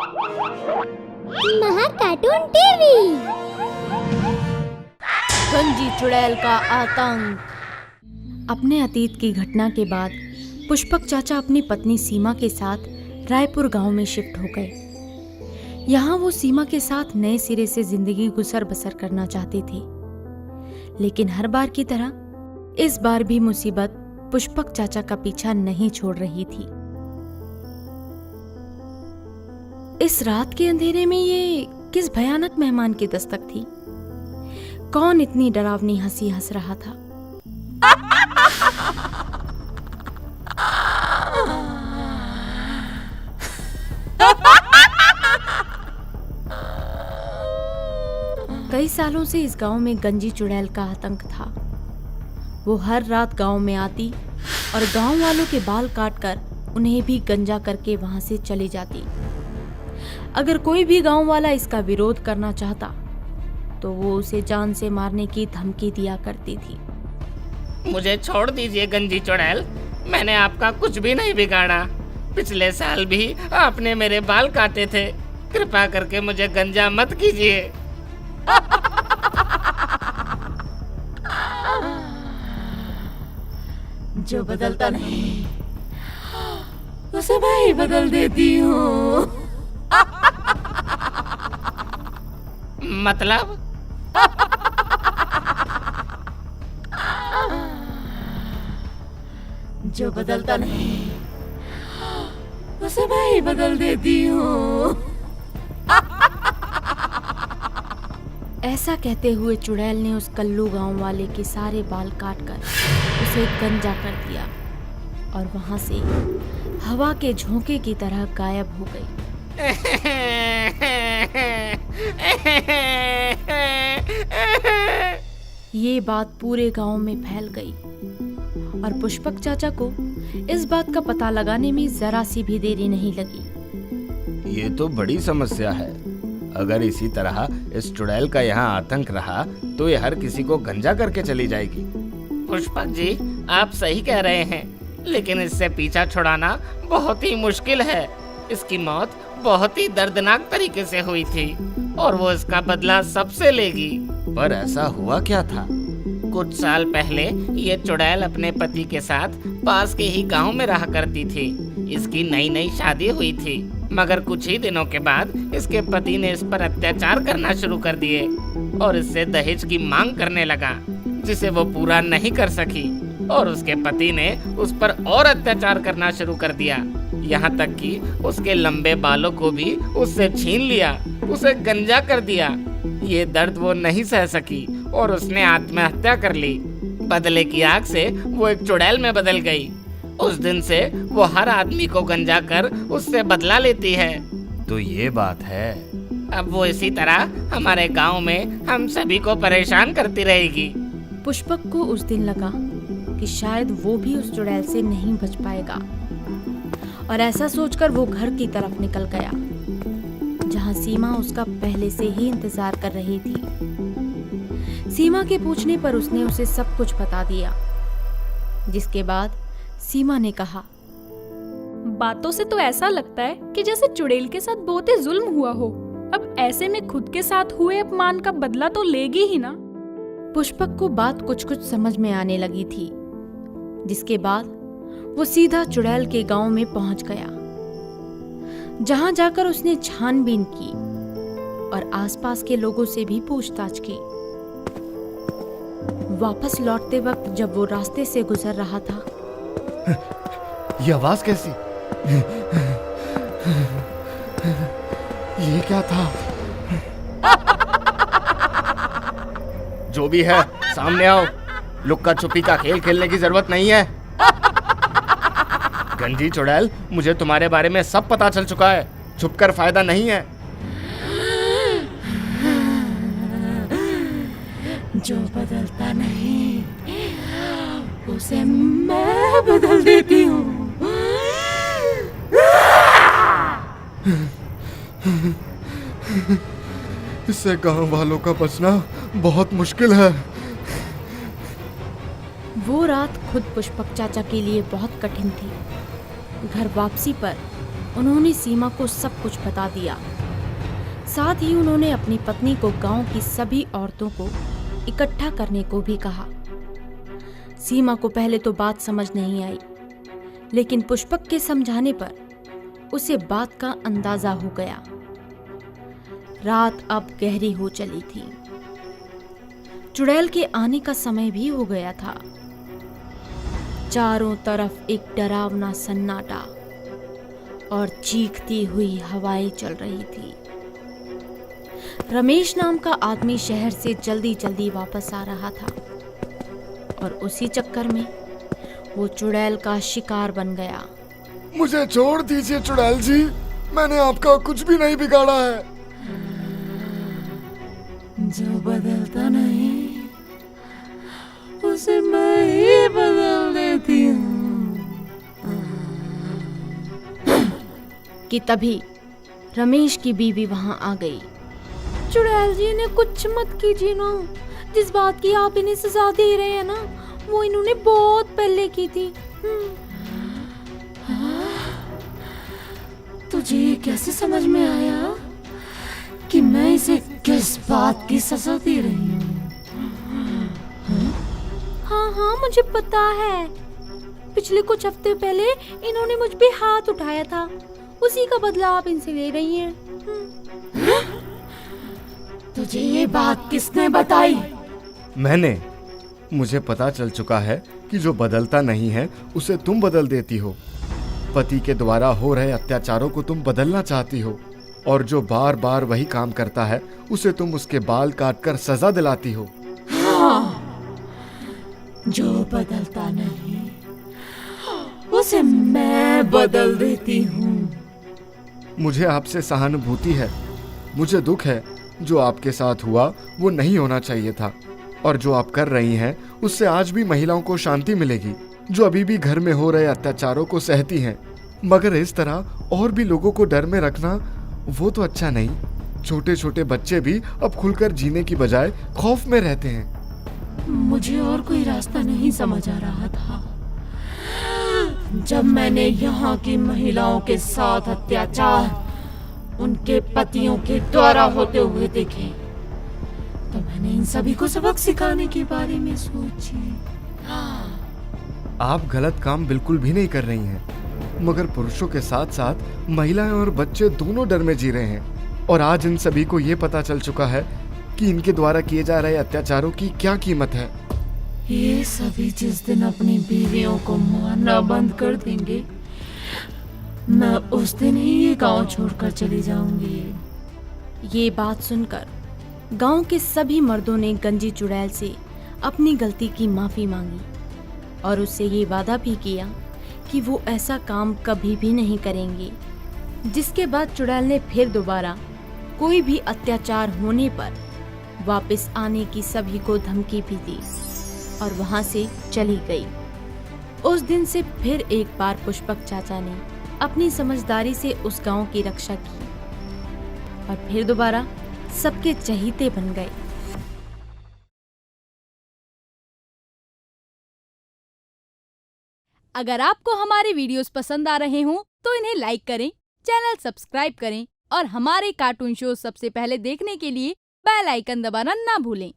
महा cartoon TV. गंजी चुड़ैल का आतंक। अपने अतीत की घटना के बाद पुष्पक चाचा अपनी पत्नी सीमा के साथ रायपुर गांव में शिफ्ट हो गए। यहाँ वो सीमा के साथ नए सिरे से जिंदगी गुजर बसर करना चाहते थे, लेकिन हर बार की तरह इस बार भी मुसीबत पुष्पक चाचा का पीछा नहीं छोड़ रही थी। इस रात के अंधेरे में ये किस भयानक मेहमान की दस्तक थी? कौन इतनी डरावनी हंसी हंस रहा था? कई सालों से इस गांव में गंजी चुड़ैल का आतंक था। वो हर रात गांव में आती और गांव वालों के बाल काटकर उन्हें भी गंजा करके वहां से चली जाती। अगर कोई भी गांव वाला इसका विरोध करना चाहता तो वो उसे जान से मारने की धमकी दिया करती थी। मुझे छोड़ दीजिए गंजी चुड़ैल, मैंने आपका कुछ भी नहीं बिगाड़ा। पिछले साल भी आपने मेरे बाल काटे थे, कृपा करके मुझे गंजा मत कीजिए। जो बदलता नहीं उसे मैं ही बदल देती हूँ। मतलब? जो बदलता नहीं उसे मैं ही बदल देती हूँ। ऐसा कहते हुए चुड़ैल ने उस कल्लू गांव वाले के सारे बाल काटकर उसे गंजा कर दिया और वहां से हवा के झोंके की तरह गायब हो गई। ये बात पूरे गांव में फैल गई और पुष्पक चाचा को इस बात का पता लगाने में जरा सी भी देरी नहीं लगी। ये तो बड़ी समस्या है। अगर इसी तरह इस चुड़ैल का यहाँ आतंक रहा तो ये हर किसी को गंजा करके चली जाएगी। पुष्पक जी, आप सही कह रहे हैं, लेकिन इससे पीछा छुड़ाना बहुत ही मुश्किल है। इसकी मौत बहुत ही दर्दनाक तरीके से हुई थी और वो इसका बदला सबसे लेगी। पर ऐसा हुआ क्या था? कुछ साल पहले ये चुड़ैल अपने पति के साथ पास के ही गांव में रहा करती थी। इसकी नई नई शादी हुई थी, मगर कुछ ही दिनों के बाद इसके पति ने इस पर अत्याचार करना शुरू कर दिए और इससे दहेज की मांग करने लगा, जिसे वो पूरा नहीं कर सकी और उसके पति ने उस पर और अत्याचार करना शुरू कर दिया, यहाँ तक कि उसके लंबे बालों को भी उससे छीन लिया, उसे गंजा कर दिया। ये दर्द वो नहीं सह सकी और उसने आत्महत्या कर ली। बदले की आग से वो एक चुड़ैल में बदल गई। उस दिन से वो हर आदमी को गंजा कर उससे बदला लेती है। तो ये बात है। अब वो इसी तरह हमारे गांव में हम सभी को परेशान करती रहेगी। पुष्पक को उस दिन लगा कि शायद वो भी उस चुड़ैल से नहीं बच पाएगा और ऐसा सोचकर वो घर की तरफ निकल गया, जहां सीमा उसका पहले से ही इंतजार कर रही थी। सीमा के पूछने पर उसने उसे सब कुछ बता दिया, जिसके बाद सीमा ने कहा, बातों से तो ऐसा लगता है कि जैसे चुड़ैल के साथ बहुत ही जुल्म हुआ हो। अब ऐसे में खुद के साथ हुए अपमान का बदला तो लेगी ही ना। पुष्पक को बात कुछ कुछ समझ में आने लगी थी, जिसके बाद वो सीधा चुड़ैल के गांव में पहुंच गया, जहां जाकर उसने छानबीन की और आसपास के लोगों से भी पूछताछ की। वापस लौटते वक्त जब वो रास्ते से गुजर रहा था, ये आवाज कैसी? ये क्या था? जो भी है सामने आओ। लुक्का छुपी का खेल खेलने की जरूरत नहीं है। गंजी चुड़ैल, मुझे तुम्हारे बारे में सब पता चल चुका है। छुपकर फायदा नहीं है। जो बदलता नहीं उसे मैं बदल देती हूँ। इससे गांव वालों का बचना बहुत मुश्किल है। वो रात खुद पुष्पक चाचा के लिए बहुत कठिन थी। घर वापसी पर उन्होंने सीमा को सब कुछ बता दिया। साथ ही उन्होंने अपनी पत्नी को गांव की सभी औरतों को इकट्ठा करने को भी कहा। सीमा को पहले तो बात समझ नहीं आई, लेकिन पुष्पक के समझाने पर उसे बात का अंदाजा हो गया। रात अब गहरी हो चली थी। चुड़ैल के आने का समय भी हो गया था। चारों तरफ एक डरावना सन्नाटा और चीखती हुई हवाएं चल रही थी। रमेश नाम का आदमी शहर से जल्दी जल्दी वापस आ रहा था और उसी चक्कर में वो चुड़ैल का शिकार बन गया। मुझे छोड़ दीजिए चुड़ैल जी, मैंने आपका कुछ भी नहीं बिगाड़ा है। जो बदलता नहीं उसे मैं ही बदल देती हूँ। कि तभी रमेश की बीवी वहां आ गई। चुड़ैल जी ने कुछ मत कीजिए ना, जिस बात की आप इन्हें सजा दे रहे हैं ना, वो इन्होंने बहुत पहले की थी। तुझे ये कैसे समझ में आया कि मैं इसे किस बात की सजा दे रही हूँ? हाँ, मुझे पता है। पिछले कुछ हफ्ते पहले इन्होंने मुझ पे हाथ उठाया था, उसी का बदला आप इनसे ले रही हैं। तुझे ये बात किसने बताई? मैंने। मुझे पता चल चुका है कि जो बदलता नहीं है उसे तुम बदल देती हो। पति के द्वारा हो रहे अत्याचारों को तुम बदलना चाहती हो, और जो बार बार वही काम करता है उसे तुम उसके बाल काटकर सजा दिलाती हो। हाँ, जो बदलता नहीं उसे मैं बदल देती हूँ। मुझे आपसे सहानुभूति है। मुझे दुख है जो आपके साथ हुआ वो नहीं होना चाहिए था, और जो आप कर रही हैं उससे आज भी महिलाओं को शांति मिलेगी जो अभी भी घर में हो रहे अत्याचारों को सहती हैं। मगर इस तरह और भी लोगों को डर में रखना वो तो अच्छा नहीं। छोटे छोटे बच्चे भी अब खुलकर जीने की बजाय खौफ में रहते हैं। मुझे और कोई रास्ता नहीं समझ आ रहा था। जब मैंने यहाँ की महिलाओं के साथ अत्याचार उनके पतियों के द्वारा होते हुए देखे, तो मैंने इन सभी को सबक सिखाने के बारे में सोची। आप गलत काम बिल्कुल भी नहीं कर रही हैं, मगर पुरुषों के साथ साथ महिलाएं और बच्चे दोनों डर में जी रहे हैं। और आज इन सभी को ये पता चल चुका है कि इनके द्वारा किए जा रहे अत्याचारों की क्या कीमत है। ये सभी जिस दिन अपनी बीवियों को मारना बंद कर देंगे, मैं उस दिन ही ये गांव छोड़कर चली जाऊंगी। ये बात सुनकर गांव के सभी मर्दों ने गंजी चुड़ैल से अपनी गलती की माफी मांगी और उससे ये वादा भी किया कि वो ऐसा काम कभी भी नहीं करेंगे। जिसके बाद चुड़ैल ने फिर दोबारा कोई भी अत्याचार होने पर वापस आने की सभी को धमकी भी दी और वहां से चली गई। उस दिन से फिर एक बार पुष्पक चाचा ने अपनी समझदारी से उस गांव की रक्षा की और फिर दोबारा सबके चहीते बन गए। अगर आपको हमारे वीडियोस पसंद आ रहे हों तो इन्हें लाइक करें, चैनल सब्सक्राइब करें और हमारे कार्टून शो सबसे पहले देखने के लिए बेल आइकन दबाना ना भूलें।